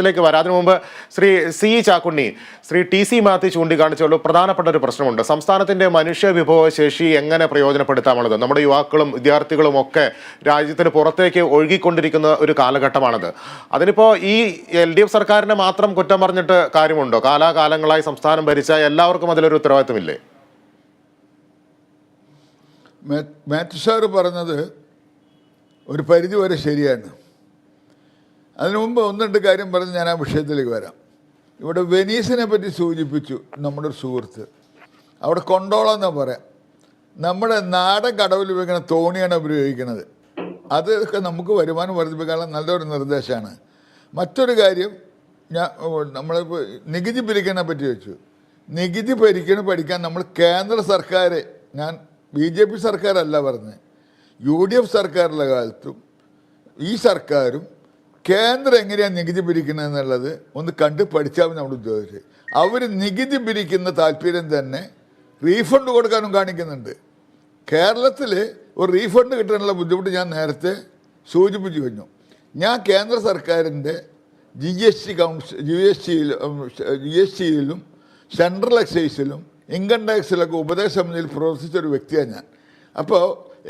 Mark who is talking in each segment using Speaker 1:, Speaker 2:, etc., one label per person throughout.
Speaker 1: ിലേക്ക് വരാം. അതിനു മുമ്പ് Shri C Chakkunni, Shri T C Mathew ചൂണ്ടിക്കാണിച്ചുള്ള പ്രധാനപ്പെട്ട ഒരു പ്രശ്നമുണ്ട്. സംസ്ഥാനത്തിന്റെ മനുഷ്യ വിഭവശേഷി എങ്ങനെ പ്രയോജനപ്പെടുത്താമുള്ളത്? നമ്മുടെ യുവാക്കളും വിദ്യാർത്ഥികളും ഒക്കെ രാജ്യത്തിന് പുറത്തേക്ക് ഒഴുകിക്കൊണ്ടിരിക്കുന്ന ഒരു കാലഘട്ടമാണത്. അതിനിപ്പോ ഈ LDF സർക്കാരിനെ മാത്രം കുറ്റം പറഞ്ഞിട്ട് കാര്യമുണ്ടോ? കാലാകാലങ്ങളായി സംസ്ഥാനം ഭരിച്ച എല്ലാവർക്കും അതിലൊരു ഉത്തരവാദിത്വമില്ലേ?
Speaker 2: മാത്യു സാറ് പറഞ്ഞത് ഒരു പരിധി വരെ ശരിയാണ്. അതിനു മുമ്പ് ഒന്ന് രണ്ട് കാര്യം പറഞ്ഞ് ഞാൻ ആ വിഷയത്തിലേക്ക് വരാം. ഇവിടെ വെനീസിനെ പറ്റി സൂചിപ്പിച്ചു നമ്മുടെ ഒരു സുഹൃത്ത്. അവിടെ കൊണ്ടോളം എന്നാ പറയാം. നമ്മുടെ നാടൻ കടവിൽ ഉപയോഗിക്കുന്ന തോണിയാണ് ഉപയോഗിക്കുന്നത്. അതൊക്കെ നമുക്ക് വരുമാനം വർദ്ധിപ്പിക്കാനുള്ള നല്ലൊരു നിർദ്ദേശമാണ്. മറ്റൊരു കാര്യം, നമ്മളിപ്പോൾ നികുതി പിരിക്കണെ പറ്റി വെച്ചു. നികുതി പഠിക്കാൻ നമ്മൾ കേന്ദ്ര സർക്കാർ, ഞാൻ BJP സർക്കാരല്ല പറഞ്ഞത്, UDF സർക്കാരിൻ്റെ കാലത്തും ഈ സർക്കാരും കേന്ദ്രം എങ്ങനെയാണ് നികുതി പിരിക്കുന്നതെന്നുള്ളത് ഒന്ന് കണ്ട് പഠിച്ചാൽ നമ്മൾ ഉദ്യോഗസ്ഥർ. അവർ നികുതി പിരിക്കുന്ന താല്പര്യം തന്നെ റീഫണ്ട് കൊടുക്കാനും കാണിക്കുന്നുണ്ട്. കേരളത്തിൽ ഒരു റീഫണ്ട് കിട്ടാനുള്ള ബുദ്ധിമുട്ട് ഞാൻ നേരത്തെ സൂചിപ്പിച്ചു കഴിഞ്ഞു. ഞാൻ കേന്ദ്ര സർക്കാരിൻ്റെ GSTയിലും സെൻട്രൽ എക്സൈസിലും ഇൻകം ടാക്സിലൊക്കെ ഉപദേശ സമിതിയിൽ പ്രവർത്തിച്ചൊരു വ്യക്തിയാണ് ഞാൻ. അപ്പോൾ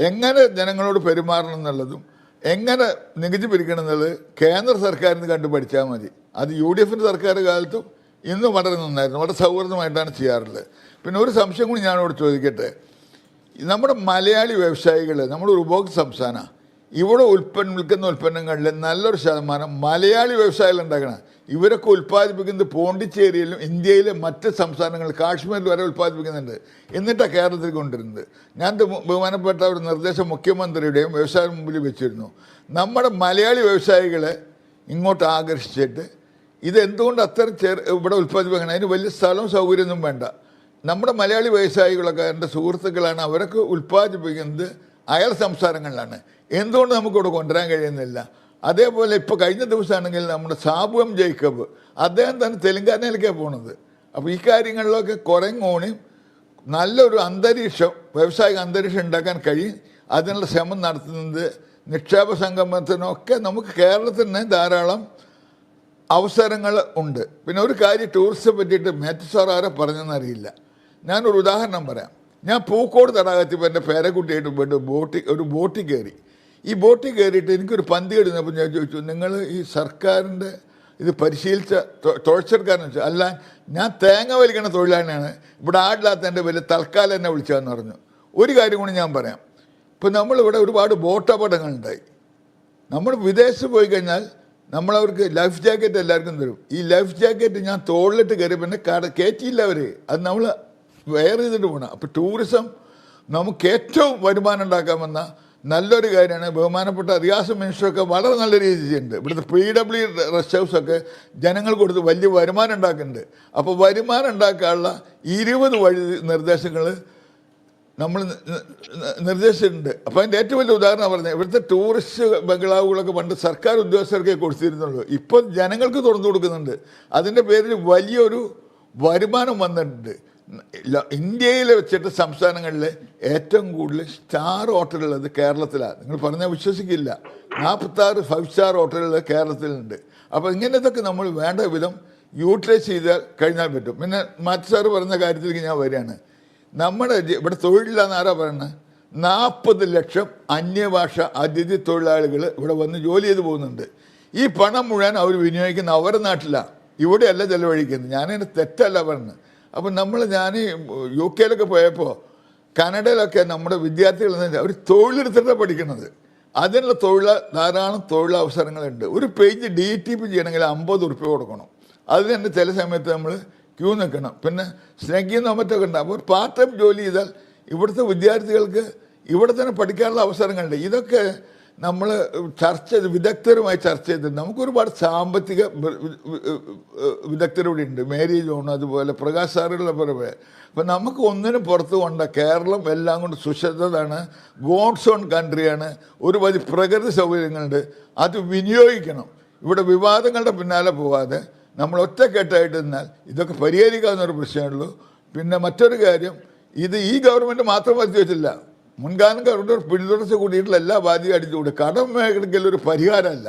Speaker 2: എങ്ങനെ ജനങ്ങളോട് പെരുമാറണം എന്നുള്ളതും എങ്ങനെ നികുതി പിരിക്കണം എന്നുള്ളത് കേന്ദ്ര സർക്കാരിന് കണ്ടു പഠിച്ചാൽ മതി. അത് UDFൻ്റെ സർക്കാർ കാലത്തും ഇന്നും വളരെ നന്നായിരുന്നു, വളരെ സൗഹൃദമായിട്ടാണ് ചെയ്യാറുള്ളത്. പിന്നെ ഒരു സംശയം കൂടി ഞാനിവിടെ ചോദിക്കട്ടെ. നമ്മുടെ മലയാളി വ്യവസായികൾ, നമ്മുടെ ഉപഭോക്തൃ സംസ്ഥാനമാണ്, ഇവിടെ വിൽക്കുന്ന ഉൽപ്പന്നങ്ങളിൽ നല്ലൊരു ശതമാനം മലയാളി വ്യവസായികൾ ഉണ്ടാക്കണം. ഇവരൊക്കെ ഉൽപ്പാദിപ്പിക്കുന്നത് പോണ്ടിച്ചേരിയിലും ഇന്ത്യയിലെ മറ്റ് സംസ്ഥാനങ്ങൾ, കാശ്മീരിൽ വരെ ഉൽപ്പാദിപ്പിക്കുന്നുണ്ട്. എന്നിട്ടാണ് കേരളത്തിൽ കൊണ്ടുവരുന്നത്. ഞാൻ ബഹുമാനപ്പെട്ട ഒരു നിർദ്ദേശം മുഖ്യമന്ത്രിയുടെയും വ്യവസായ മുമ്പിൽ വെച്ചിരുന്നു. നമ്മുടെ മലയാളി വ്യവസായികളെ ഇങ്ങോട്ട് ആകർഷിച്ചിട്ട് ഇതെന്തുകൊണ്ട് അത്ര ഇവിടെ ഉൽപ്പാദിപ്പിക്കണം? അതിന് വലിയ സ്ഥലവും സൗകര്യമൊന്നും വേണ്ട. നമ്മുടെ മലയാളി വ്യവസായികളൊക്കെ എൻ്റെ സുഹൃത്തുക്കളാണ്. അവരൊക്കെ ഉൽപ്പാദിപ്പിക്കുന്നത് അയൽ സംസ്ഥാനങ്ങളിലാണ്. എന്തുകൊണ്ട് നമുക്കിവിടെ കൊണ്ടുവരാൻ കഴിയുന്നില്ല? അതേപോലെ ഇപ്പോൾ കഴിഞ്ഞ ദിവസമാണെങ്കിൽ നമ്മുടെ സാബു M. ജേക്കബ്, അദ്ദേഹം തന്നെ തെലങ്കാനയിലേക്കാണ് പോണത്. അപ്പോൾ ഈ കാര്യങ്ങളിലൊക്കെ കുറേങ്ങോണി നല്ലൊരു അന്തരീക്ഷം, വ്യാവസായിക അന്തരീക്ഷം ഉണ്ടാക്കാൻ കഴിയും. അതിനുള്ള ശ്രമം നടത്തുന്നത് നിക്ഷേപ സംഗമത്തിനൊക്കെ നമുക്ക് കേരളത്തിന് ധാരാളം അവസരങ്ങൾ ഉണ്ട്. പിന്നെ ഒരു കാര്യം ടൂറിസത്തെ പറ്റിയിട്ട് മാത്യു സാർ ആരെ പറഞ്ഞെന്നറിയില്ല. ഞാനൊരു ഉദാഹരണം പറയാം. ഞാൻ പൂക്കോട് തടാകത്തിൽ എൻ്റെ പേരക്കുട്ടിയായിട്ട് പോയിട്ട് ഒരു ബോട്ടിൽ കയറി. ഈ ബോട്ടിൽ കയറിയിട്ട് എനിക്കൊരു പന്തി എടുന്നപ്പോൾ ഞാൻ ചോദിച്ചു, നിങ്ങൾ ഈ സർക്കാരിൻ്റെ ഇത് പരിശീലിച്ച തുഴച്ചെടുക്കാരെന്ന് വെച്ചാൽ, അല്ല ഞാൻ തേങ്ങ വലിക്കണ തൊഴിലാളിയാണ്, ഇവിടെ ആടില്ലാത്ത എൻ്റെ വലിയ തൽക്കാലം എന്നെ വിളിച്ചതെന്ന് പറഞ്ഞു. ഒരു കാര്യം കൂടി ഞാൻ പറയാം. ഇപ്പോൾ നമ്മളിവിടെ ഒരുപാട് ബോട്ട് അപകടങ്ങളുണ്ടായി. നമ്മൾ വിദേശത്ത് പോയി കഴിഞ്ഞാൽ നമ്മളവർക്ക് ലൈഫ് ജാക്കറ്റ് എല്ലാവർക്കും തരും. ഈ ലൈഫ് ജാക്കറ്റ് ഞാൻ തോളിലിട്ട് കയറി പിന്നെ കയറ്റിയില്ല അവർ. അത് നമ്മൾ വെയർ ചെയ്തിട്ട് പോകണം. അപ്പോൾ ടൂറിസം നമുക്ക് ഏറ്റവും വരുമാനം ഉണ്ടാക്കാമെന്ന നല്ലൊരു കാര്യമാണ്. ബഹുമാനപ്പെട്ട റിയാസ് മിനിസ്റ്ററൊക്കെ വളരെ നല്ല രീതിയിൽ ചെയ്യുന്നുണ്ട്. ഇവിടുത്തെ PW റെസ്റ്റ് ഹൗസൊക്കെ ജനങ്ങൾ കൊടുത്ത് വലിയ വരുമാനം ഉണ്ടാക്കുന്നുണ്ട്. അപ്പോൾ വരുമാനം ഉണ്ടാക്കാനുള്ള 20 വഴി നിർദ്ദേശങ്ങൾ നമ്മൾ നിർദ്ദേശിച്ചിട്ടുണ്ട്. അപ്പോൾ അതിൻ്റെ ഏറ്റവും വലിയ ഉദാഹരണം പറഞ്ഞത്, ഇവിടുത്തെ ടൂറിസ്റ്റ് ബംഗ്ലാവുകളൊക്കെ പണ്ട് സർക്കാർ ഉദ്യോഗസ്ഥർക്കേ കൊടുത്തിരുന്നുള്ളൂ. ഇപ്പോൾ ജനങ്ങൾക്ക് തുറന്നു കൊടുക്കുന്നുണ്ട്. അതിൻ്റെ പേരിൽ വലിയൊരു വരുമാനം വന്നിട്ടുണ്ട്. ഇന്ത്യയിൽ വെച്ചിട്ട് സംസ്ഥാനങ്ങളിൽ ഏറ്റവും കൂടുതൽ സ്റ്റാർ ഹോട്ടലുള്ളത് കേരളത്തിലാണ്. നിങ്ങൾ പറഞ്ഞാൽ വിശ്വസിക്കില്ല, 46 5 സ്റ്റാർ ഹോട്ടലുകൾ കേരളത്തിലുണ്ട്. അപ്പോൾ ഇങ്ങനത്തൊക്കെ നമ്മൾ വേണ്ട വിധം യൂട്ടിലൈസ് ചെയ്താൽ കഴിഞ്ഞാൽ പറ്റും. പിന്നെ മാത്യു സാറ് പറഞ്ഞ കാര്യത്തിലേക്ക് ഞാൻ വരികയാണ്. നമ്മുടെ ഇവിടെ തൊഴിലില്ലാന്ന് ആരാ പറയുന്നത്? 40 ലക്ഷം അന്യഭാഷ അതിഥി തൊഴിലാളികൾ ഇവിടെ വന്ന് ജോലി ചെയ്ത് പോകുന്നുണ്ട്. ഈ പണം മുഴുവൻ അവർ വിനിയോഗിക്കുന്ന അവരുടെ നാട്ടിലാണ്, ഇവിടെയല്ല ചെലവഴിക്കുന്നത്. ഞാനതിന് തെറ്റല്ല പറഞ്ഞത്. അപ്പം ഞാൻ UK പോയപ്പോൾ കാനഡയിലൊക്കെ നമ്മുടെ വിദ്യാർത്ഥികൾ അവർ തൊഴിലെടുത്തിട്ടാണ് പഠിക്കുന്നത്. അതിനുള്ള ധാരാളം തൊഴിലവസരങ്ങളുണ്ട്. ഒരു പേജ് DTP ചെയ്യണമെങ്കിൽ 50 ഉറുപ്പിക കൊടുക്കണം. അതിന് തന്നെ ചില സമയത്ത് നമ്മൾ ക്യൂ നിൽക്കണം. പിന്നെ സ്നേഹിക്കുന്ന മറ്റൊക്കെ ഉണ്ട്. അപ്പോൾ പാർട്ട് ടൈം ജോലി ചെയ്താൽ ഇവിടുത്തെ വിദ്യാർത്ഥികൾക്ക് ഇവിടെ തന്നെ പഠിക്കാനുള്ള അവസരങ്ങളുണ്ട്. ഇതൊക്കെ നമ്മൾ വിദഗ്ധരുമായി ചർച്ച ചെയ്തിട്ടുണ്ട്. നമുക്കൊരുപാട് സാമ്പത്തിക വിദഗ്ധരിവിടെ ഉണ്ട്. മേരി ജോൺ, അതുപോലെ പ്രകാശ് സാറുള്ള പുറമെ. അപ്പം നമുക്ക് ഒന്നിനും പുറത്ത് കൊണ്ട കേരളം എല്ലാം കൊണ്ട് സുശബ്ദതാണ്, ഗോഡ്സ് ഓൺ കൺട്രിയാണ്, ഒരുപാട് പ്രകൃതി സൗകര്യങ്ങളുണ്ട്. അത് വിനിയോഗിക്കണം. ഇവിടെ വിവാദങ്ങളുടെ പിന്നാലെ പോവാതെ നമ്മൾ ഒറ്റക്കെട്ടായിട്ട് നിന്നാൽ ഇതൊക്കെ പരിഹരിക്കാവുന്ന ഒരു പ്രശ്നമുള്ളൂ. പിന്നെ മറ്റൊരു കാര്യം, ഇത് ഈ ഗവൺമെൻറ് മാത്രം വരുത്തി വെച്ചില്ല, മുൻകാലം ഗവൺമെൻറ് പിന്തുടർച്ച കൂടിയിട്ടുള്ള എല്ലാ ബാധ്യത അടിച്ചുകൂടി. കടം മേഖലയ്ക്കുള്ള ഒരു പരിഹാരമല്ല.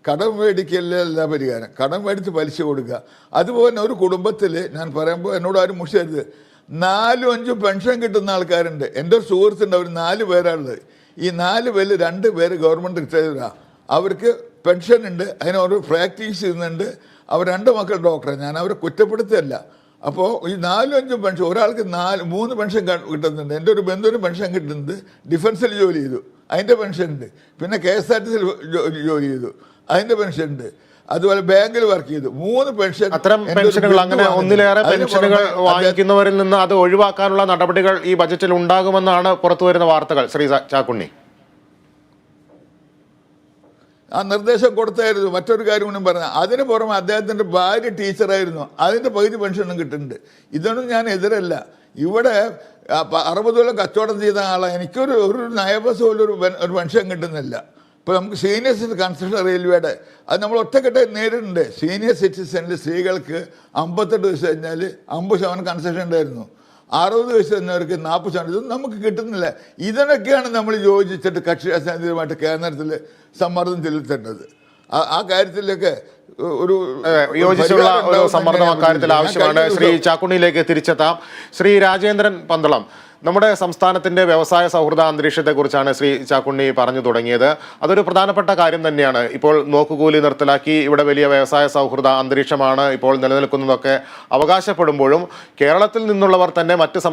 Speaker 2: കടം മേടിക്കലല്ല പരിഹാരം. കടം മേടിച്ച് പലിശ കൊടുക്കുക. അതുപോലെ ഒരു കുടുംബത്തിൽ ഞാൻ പറയുമ്പോൾ എന്നോട് ആരും മുഷിയരുത്, 4-5 പെൻഷൻ കിട്ടുന്ന ആൾക്കാരുണ്ട്. എൻ്റെ ഒരു സുഹൃത്തുണ്ട്, അവർ 4 പേരാണുള്ളത്. ഈ 4 പേരിൽ 2 പേര് ഗവൺമെൻറ് റിട്ടയർഡാണ്. അവർക്ക് പെൻഷൻ ഉണ്ട്, അതിന് അവർ പ്രാക്ടീസ് ചെയ്യുന്നുണ്ട്. അവർ 2 മക്കൾ ഡോക്ടറാണ്. ഞാൻ അവരെ കുറ്റപ്പെടുത്തുകയല്ല. അപ്പോൾ ഈ 4-5 പെൻഷൻ, ഒരാൾക്ക് 3 പെൻഷൻ കിട്ടുന്നുണ്ട്. എൻ്റെ ഒരു ബന്ധുവിന് പെൻഷൻ കിട്ടുന്നുണ്ട്. ഡിഫൻസിൽ ജോലി ചെയ്തു, അതിൻ്റെ പെൻഷൻ ഉണ്ട്. പിന്നെ KSRTC ജോലി ചെയ്തു, അതിൻ്റെ പെൻഷൻ ഉണ്ട്. അതുപോലെ ബാങ്കിൽ വർക്ക് ചെയ്തു. 3 പെൻഷൻ.
Speaker 1: അത്തരം പെൻഷനുകൾ, അങ്ങനെ ഒന്നിലേറെ പെൻഷനുകൾ വാങ്ങിക്കുന്നവരിൽ നിന്ന് അത് ഒഴിവാക്കാനുള്ള നടപടികൾ ഈ ബജറ്റിൽ ഉണ്ടാകുമെന്നാണ് പുറത്തുവരുന്ന വാർത്തകൾ. ശ്രീ ചാക്കുണ്ണി,
Speaker 2: ആ നിർദ്ദേശം കൊടുത്തായിരുന്നു. മറ്റൊരു കാര്യം കൂടി പറഞ്ഞാൽ, അതിന് പുറമെ അദ്ദേഹത്തിൻ്റെ ഭാര്യ ടീച്ചറായിരുന്നു, അതിൻ്റെ പകുതി പെൻഷനും കിട്ടുന്നുണ്ട്. ഇതൊന്നും ഞാൻ എതിരല്ല. ഇവിടെ 60 കൊല്ലം കച്ചവടം ചെയ്ത ആളാണ്. ഒരു നയബസ് പോലും ഒരു പെൻഷൻ കിട്ടുന്നില്ല. ഇപ്പോൾ നമുക്ക് സീനിയർ സിറ്റിസൺ കൺസ്ട്രക്ഷൻ റെയിൽവേയുടെ അത് നമ്മൾ ഒറ്റക്കെട്ടായി നേരിടുന്നുണ്ട്. സീനിയർ സിറ്റിസണിൽ സ്ത്രീകൾക്ക് 58 വയസ്സ് കഴിഞ്ഞാൽ 50% കൺസെഷൻ ഉണ്ടായിരുന്നു. 60 വയസ്സ് കഴിഞ്ഞവർക്ക് 40%. ഇതൊന്നും നമുക്ക് കിട്ടുന്നില്ല. ഇതിനൊക്കെയാണ് നമ്മൾ യോജിച്ചിട്ട് കക്ഷി രാഷ്ട്രീയമായിട്ട് കേന്ദ്രത്തിൽ സമ്മർദ്ദം ചെലുത്തേണ്ടത്. ആ കാര്യത്തിലൊക്കെ ഒരു
Speaker 1: യോജിച്ചുള്ള ഒരു സമ്മർദ്ദം അക്കാര്യത്തിൽ ആവശ്യമാണ്. ശ്രീ ചാക്കുണ്ണിയിലേക്ക് തിരിച്ചെത്താം. ശ്രീ രാജേന്ദ്രൻ പന്തളം, നമ്മുടെ സംസ്ഥാനത്തിന്റെ വ്യവസായ സൗഹൃദ അന്തരീക്ഷത്തെക്കുറിച്ചാണ് ശ്രീ ചാക്കുണ്ണി പറഞ്ഞു തുടങ്ങിയത്. അതൊരു പ്രധാനപ്പെട്ട കാര്യം തന്നെയാണ്. ഇപ്പോൾ നോക്കുകൂലി നിർത്തലാക്കി ഇവിടെ വലിയ വ്യവസായ സൗഹൃദ അന്തരീക്ഷമാണ് ഇപ്പോൾ നിലനിൽക്കുന്നതൊക്കെ അവകാശപ്പെടുമ്പോഴും കേരളത്തിൽ നിന്നുള്ളവർ തന്നെ മറ്റ്